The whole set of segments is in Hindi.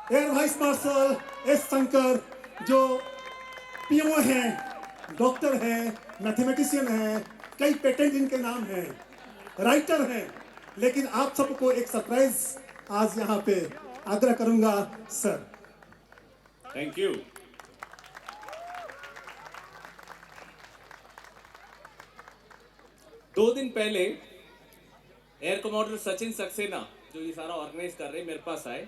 Air vice marshal S Shankar, जो पीओ हैं, डॉक्टर हैं, मैथमेटिशियन हैं, कई पेटेंट इनके नाम हैं, राइटर हैं, लेकिन आप सबको एक सरप्राइज आज यहाँ पे आग्रह करूंगा सर। Thank you. दो दिन पहले एयर कमांडर सचिन सक्सेना, जो ये सारा ऑर्गेनाइज कर रहे हैं, मेरे पास आए।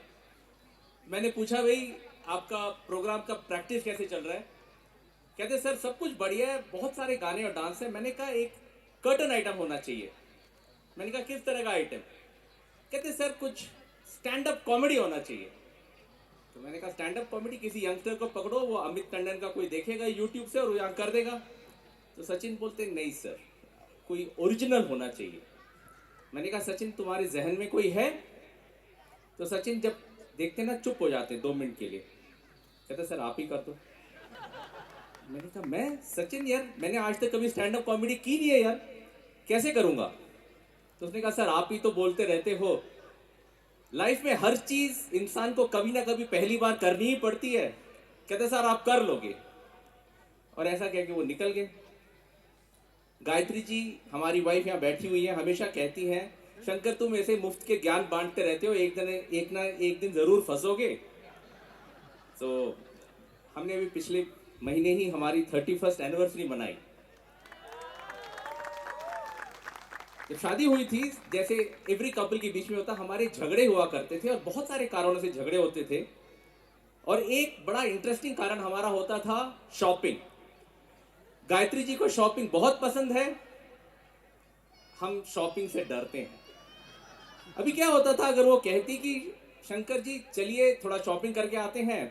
मैंने पूछा, भाई आपका प्रोग्राम का प्रैक्टिस कैसे चल रहा है? कहते सर सब कुछ बढ़िया है, बहुत सारे गाने और डांस है। मैंने कहा एक कर्टन आइटम होना चाहिए। मैंने कहा किस तरह का आइटम? कहते सर कुछ स्टैंड अप कॉमेडी होना चाहिए। तो मैंने कहा स्टैंड अप कॉमेडी, किसी यंगस्टर को पकड़ो, वो अमित टंडन का कोई देखेगा यूट्यूब से और वो यहाँ कर देगा। तो सचिन बोलते नहीं सर, कोई ओरिजिनल होना चाहिए। मैंने कहा सचिन तुम्हारे जहन में कोई है? तो सचिन जब देखते ना चुप हो जाते 2 मिनट के लिए। कहते सर आप ही कर दो। मैंने कहा मैं? सचिन यार मैंने आज तक कभी स्टैंड अप कॉमेडी की नहीं है यार, कैसे करूंगा? तो उसने कहा सर आप ही तो बोलते रहते हो, लाइफ में हर चीज इंसान को कभी ना कभी पहली बार करनी ही पड़ती है। कहते सर आप कर लोगे। और ऐसा कह के वो निकल गए। गायत्री जी हमारी वाइफ यहाँ बैठी हुई है, हमेशा कहती हैं शंकर तुम ऐसे मुफ्त के ज्ञान बांटते रहते हो, एक दिन जरूर फंसोगे। तो हमने अभी पिछले महीने ही हमारी 31st एनिवर्सरी मनाई। जब शादी हुई थी, जैसे एवरी कपल के बीच में होता, हमारे झगड़े हुआ करते थे और बहुत सारे कारणों से झगड़े होते थे। और एक बड़ा इंटरेस्टिंग कारण हमारा होता था शॉपिंग। गायत्री जी को शॉपिंग बहुत पसंद है, हम शॉपिंग से डरते हैं। अभी क्या होता था, अगर वो कहती कि शंकर जी चलिए थोड़ा शॉपिंग करके आते हैं,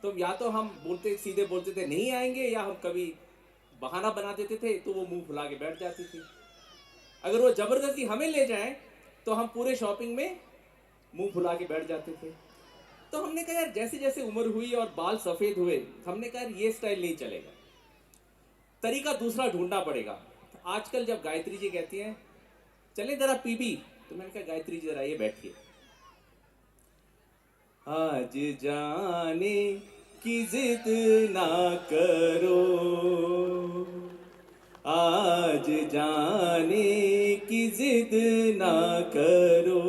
तो या तो हम बोलते सीधे बोलते थे नहीं आएंगे, या हम कभी बहाना बना देते थे, तो वो मुंह फुला के बैठ जाती थी। अगर वो जबरदस्ती हमें ले जाए तो हम पूरे शॉपिंग में मुंह फुला के बैठ जाते थे। तो हमने कहा यार जैसे जैसे उम्र हुई और बाल सफेद हुए, हमने कहा ये स्टाइल नहीं चलेगा, तरीका दूसरा ढूंढना पड़ेगा। आजकल जब गायत्री जी कहती हैं चले जरा पीबी, तो मैंने कहा गायत्री जी जरा ये बैठिए। आज जाने की जिद ना करो, आज जाने की जिद ना करो,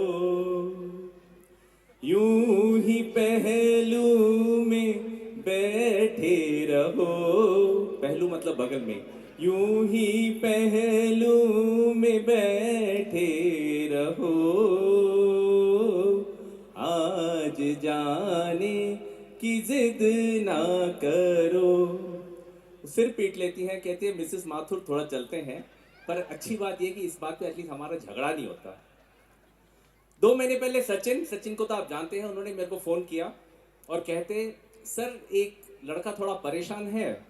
यूं ही पहलू में बैठे रहो। पहलू मतलब बगल में। यूं ही पहलू में बैठे रहो, आज जाने की जिद ना करो। सिर पीट लेती हैं, कहती है मिसेस माथुर थोड़ा चलते हैं। पर अच्छी बात यह कि इस बात पे एटलीस्ट हमारा झगड़ा नहीं होता। 2 महीने पहले सचिन को तो आप जानते हैं, उन्होंने मेरे को फ़ोन किया और कहते सर एक लड़का थोड़ा परेशान है,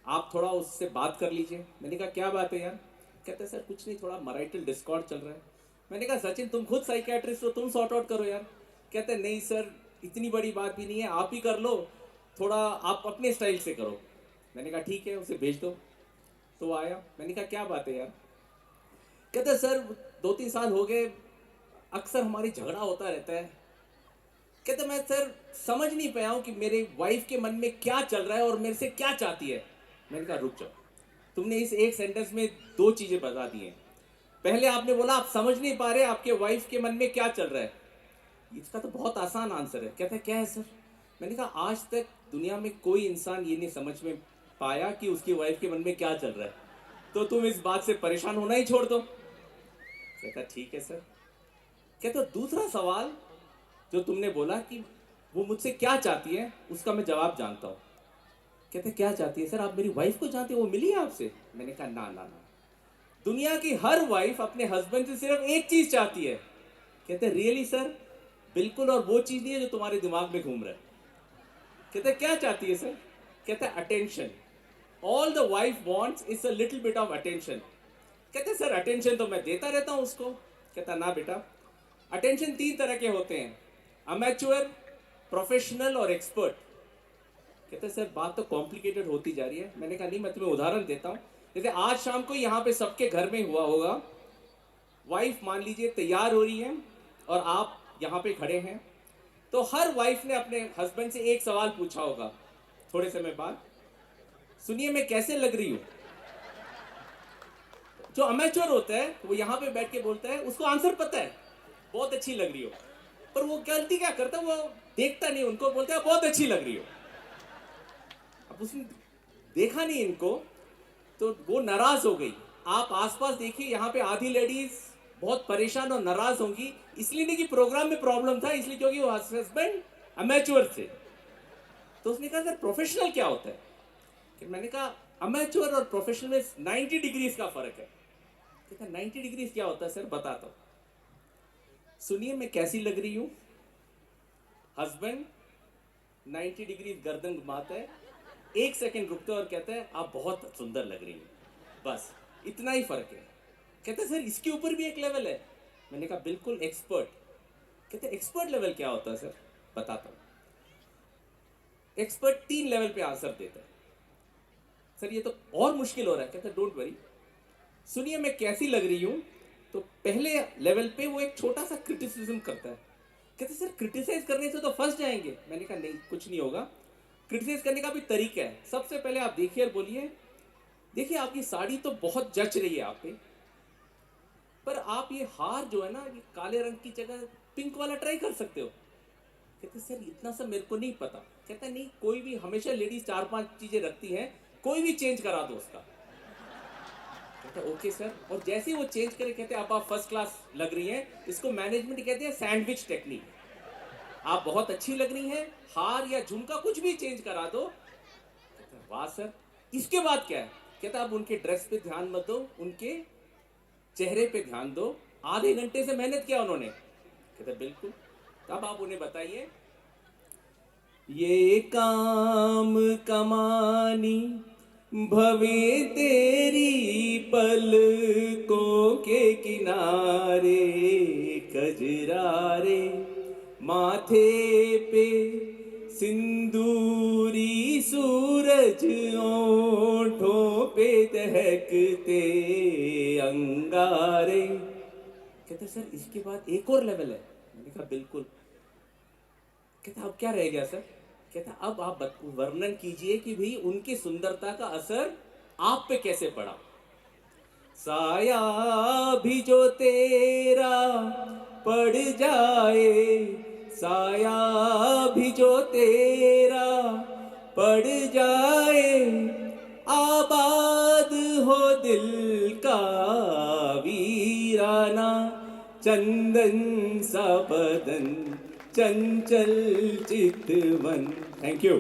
आप थोड़ा उससे बात कर लीजिए। मैंने कहा क्या बात है यार? कहते सर कुछ नहीं, थोड़ा मैरिटल डिस्कॉर्ड चल रहा है। मैंने कहा सचिन तुम खुद साइकियाट्रिस्ट हो, तुम सॉर्ट आउट करो यार। कहते नहीं सर इतनी बड़ी बात भी नहीं है, आप ही कर लो, थोड़ा आप अपने स्टाइल से करो। मैंने कहा ठीक है, उसे भेज दो। तो वो आया। मैंने कहा क्या बात है यार? कहते सर 2-3 साल हो गए, अक्सर हमारी झगड़ा होता रहता है। कहते मैं सर समझ नहीं पाया हूँ कि मेरे वाइफ के मन में क्या चल रहा है और मेरे से क्या चाहती है। मैंने कहा रुक जाओ, तुमने इस एक सेंटेंस में 2 चीज़ें बता दी हैं। पहले आपने बोला आप समझ नहीं पा रहे आपके वाइफ के मन में क्या चल रहा है। इसका तो बहुत आसान आंसर है। कहता है क्या है सर? मैंने कहा आज तक दुनिया में कोई इंसान ये नहीं समझ में पाया कि उसकी वाइफ के मन में क्या चल रहा है, तो तुम इस बात से परेशान होना ही छोड़ दो। कहता ठीक है सर। कहता दूसरा सवाल जो तुमने बोला कि वो मुझसे क्या चाहती है, उसका मैं जवाब जानता हूँ। कहते क्या चाहती है सर? आप मेरी वाइफ को जानते हो, वो मिली है आपसे? मैंने कहा ना ना ना, दुनिया की हर वाइफ अपने हस्बैंड से सिर्फ एक चीज चाहती है। कहते रियली सर? बिल्कुल, और वो चीज नहीं है जो तुम्हारे दिमाग में घूम रहा है। कहते क्या चाहती है सर? कहते attention. All the wife wants is a little bit of attention. कहते सर अटेंशन तो मैं देता रहता हूँ उसको। कहता ना बेटा, अटेंशन 3 तरह के होते हैं, अमेच्योर, प्रोफेशनल और एक्सपर्ट। कहते सर बात तो कॉम्प्लिकेटेड होती जा रही है। मैंने कहा नहीं, मैं तुम्हें उदाहरण देता हूँ। जैसे आज शाम को यहाँ पे सबके घर में हुआ होगा, वाइफ मान लीजिए तैयार हो रही है और आप यहाँ पे खड़े हैं, तो हर वाइफ ने अपने हस्बैंड से एक सवाल पूछा होगा थोड़े समय बाद, सुनिए मैं कैसे लग रही हूं। जो अमेच्योर होता है वो यहाँ पे बैठ के बोलता है, उसको आंसर पता है बहुत अच्छी लग रही हो, पर वो गलती क्या करता है, वो देखता नहीं, उनको बोलता है बहुत अच्छी लग रही हो। अब उसने देखा नहीं इनको, तो वो नाराज हो गई। आप आसपास देखिए, यहाँ पे आधी लेडीज बहुत परेशान और नाराज होंगी, इसलिए नहीं कि प्रोग्राम में प्रॉब्लम था, इसलिए क्योंकि वो हस्बैंड अमेच्योर थे। तो उसने कहा सर प्रोफेशनल क्या होता है? कि मैंने कहा अमेच्योर और प्रोफेशनल में 90 डिग्रीज का फर्क है। कहता 90 डिग्रीज क्या होता है सर, बताता हूं। सुनिए मैं कैसी लग रही हूं। हस्बैंड 90 डिग्रीज गर्दन घुमाता है, 1 सेकंड रुकता है और कहता है आप बहुत सुंदर लग रही हो। बस इतना ही फर्क है। कहता है सर इसके ऊपर भी एक लेवल है। मैंने कहा बिल्कुल एक्सपर्ट। कहते एक्सपर्ट लेवल क्या होता है सर, बताता हूं। एक्सपर्ट 3 लेवल पे आंसर देता है। सर ये तो और मुश्किल हो रहा है। कहता है डोंट वरी, सुनिए मैं कैसी लग रही हूं। तो पहले लेवल पे वो एक छोटा सा क्रिटिसिज्म करता है। कहते सर क्रिटिसाइज करने से तो फंस जाएंगे। मैंने कहा नहीं, कुछ नहीं होगा। क्रिटिसाइज करने का भी तरीका है। सबसे पहले आप देखिए और बोलिए, देखिए आपकी साड़ी तो बहुत जच रही है आप पे, पर आप ये हार जो है ना, ये काले रंग की जगह पिंक वाला ट्राई कर सकते हो। कहते सर इतना सा मेरे को नहीं पता। कहता नहीं, कोई भी, हमेशा लेडीज 4-5 चीजें रखती हैं, कोई भी चेंज करा दो उसका। कहता ओके सर। और जैसे ही वो चेंज करे, कहते अब आप फर्स्ट क्लास लग रही हैं। इसको मैनेजमेंट कहते हैं सैंडविच टेक्निक। आप बहुत अच्छी लग रही हैं, हार या झुमका कुछ भी चेंज करा दो। कहता वाह सर। इसके बाद क्या है? कहता अब उनके ड्रेस पे ध्यान मत दो, उनके चेहरे पे ध्यान दो। आधे घंटे से मेहनत किया उन्होंने। कहता बिल्कुल। तब आप उन्हें बताइए, ये काम कमानी भवे तेरी पलकों के किनारे, कजरारे माथे पे सिंदूरी सूरज, ओंठों पे दहकते अंगारे। कहते सर इसके बाद एक और लेवल है। मैंने कहा बिल्कुल। कहता अब क्या रह गया सर? कहता अब आप वर्णन कीजिए कि भाई उनकी सुंदरता का असर आप पे कैसे पड़ा। साया भी जो तेरा पड़ जाए, साया भी जो तेरा पड़ जाए, आबाद हो दिल का वीराना, चंदन सा बदन चंचल चितवन। Thank you.